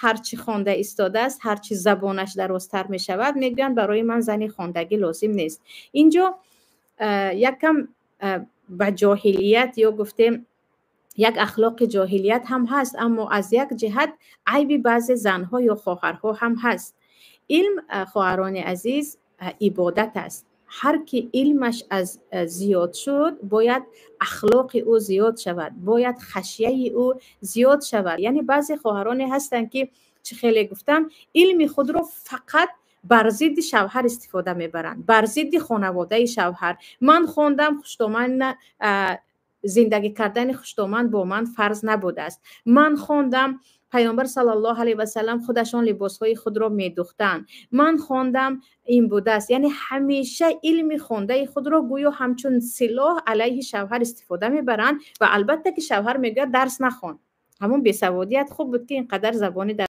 هرچی خوانده ایستاده است، هرچی زبانش درازتر می شود میگن برای من زنی خواندگی لازم نیست. اینجا یکم به جاهلیت یا گفتیم یک اخلاق جاهلیت هم هست، اما از یک جهت عیب بعض زنها یا خواهرها هم هست. علم خواهران عزیز عبادت است. هر کی علمش از زیاد شد باید اخلاق او زیاد شود، باید خشیه او زیاد شود. یعنی بعضی خواهران هستند که چه خیلی گفتم علم خود رو فقط بر ضد شوهر استفاده میبرند، بر ضد خانواده شوهر. من خواندم خوشتومن زندگی کردن خوشتومن با من فرض نبوده است. من خواندم پیامبر صلی الله علیه و سلم خودشان لباسهای خود را میدوختند. من خواندم این بوده است. یعنی همیشه علم خونده خود را گویا همچون سلاح علیه شوهر استفاده میبرند و البته که شوهر میگه درس نخوان. همون بیسوادیت خوب بود که اینقدر زبانی در